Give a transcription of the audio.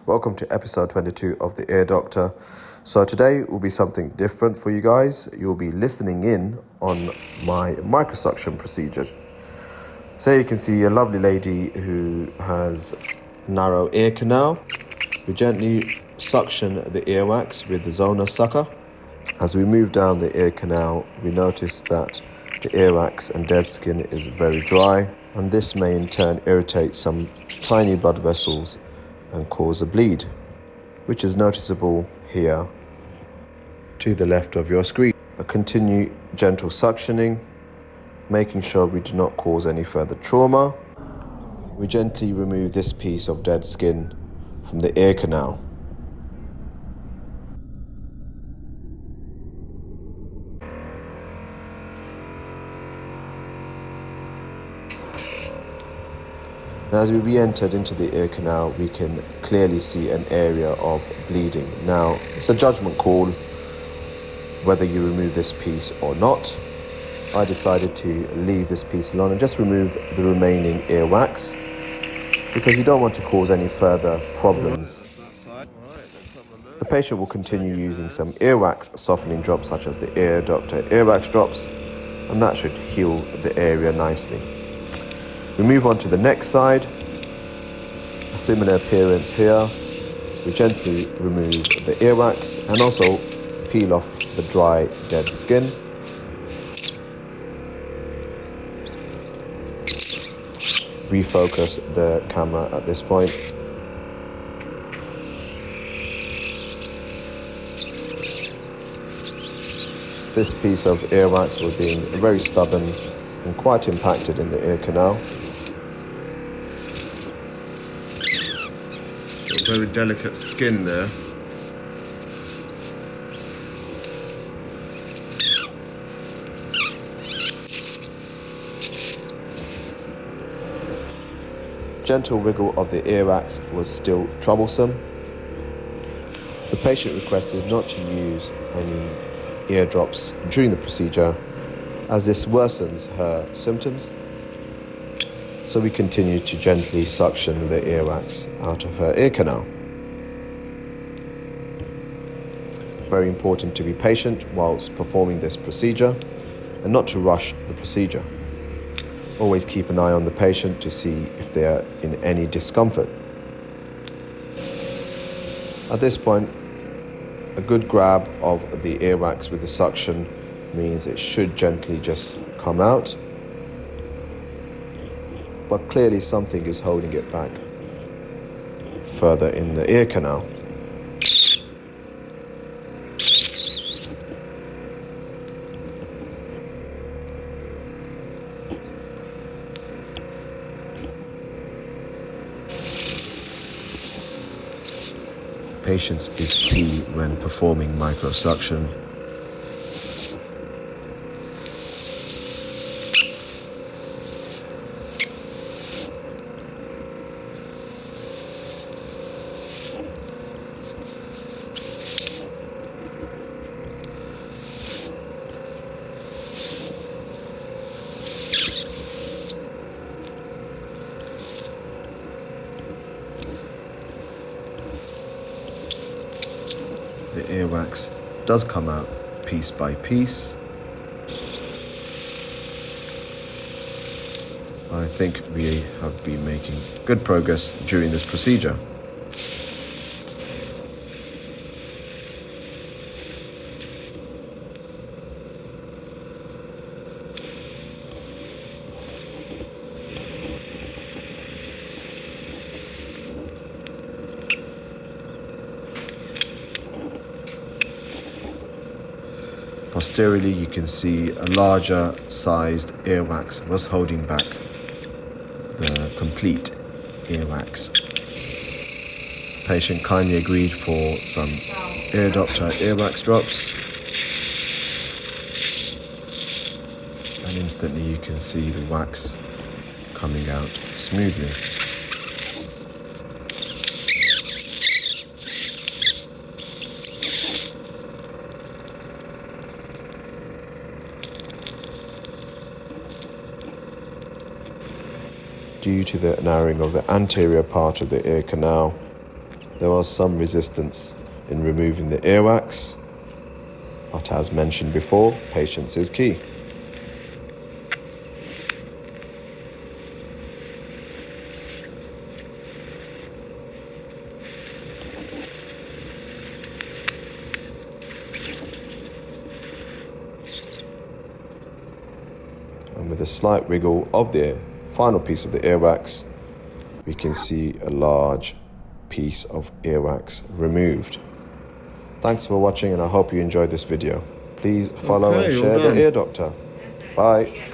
Welcome to episode 22 of The Ear Doctor. So today will be something different for you guys. You'll be listening in on my microsuction procedure. So you can see a lovely lady who has narrow ear canal. We gently suction the earwax with the Zona sucker. As we move down the ear canal, we notice that the earwax and dead skin is very dry, and this may in turn irritate some tiny blood vessels and cause a bleed, which is noticeable here to the left of your screen. But continue gentle suctioning, making sure we do not cause any further trauma. We gently remove this piece of dead skin from the ear canal. Now, as we re-entered into the ear canal, we can clearly see an area of bleeding. Now, it's a judgment call whether you remove this piece or not. I decided to leave this piece alone and just remove the remaining earwax because you don't want to cause any further problems. The patient will continue using some earwax softening drops such as the Ear Doctor earwax drops, and that should heal the area nicely. We move on to the next side. A similar appearance here. We gently remove the earwax and also peel off the dry dead skin. Refocus the camera at this point. This piece of earwax was being very stubborn and quite impacted in the ear canal. Very delicate skin there. Gentle wiggle of the earwax was still troublesome. The patient requested not to use any eardrops during the procedure as this worsens her symptoms. So we continue to gently suction the earwax out of her ear canal. Very important to be patient whilst performing this procedure and not to rush the procedure. Always keep an eye on the patient to see if they are in any discomfort. At this point, a good grab of the earwax with the suction means it should gently just come out. But clearly something is holding it back further in the ear canal. Patience is key when performing microsuction. The earwax does come out piece by piece. I think we have been making good progress during this procedure. Posteriorly, you can see a larger sized earwax was holding back the complete earwax. The patient kindly agreed for some Ear Doctor earwax drops, and instantly you can see the wax coming out smoothly. Due to the narrowing of the anterior part of the ear canal, there was some resistance in removing the earwax, but as mentioned before, patience is key. And with a slight wiggle of the final piece of the earwax, we can see a large piece of earwax removed. Thanks for watching, and I hope you enjoyed this video. Please follow and share the Ear Doctor. Bye.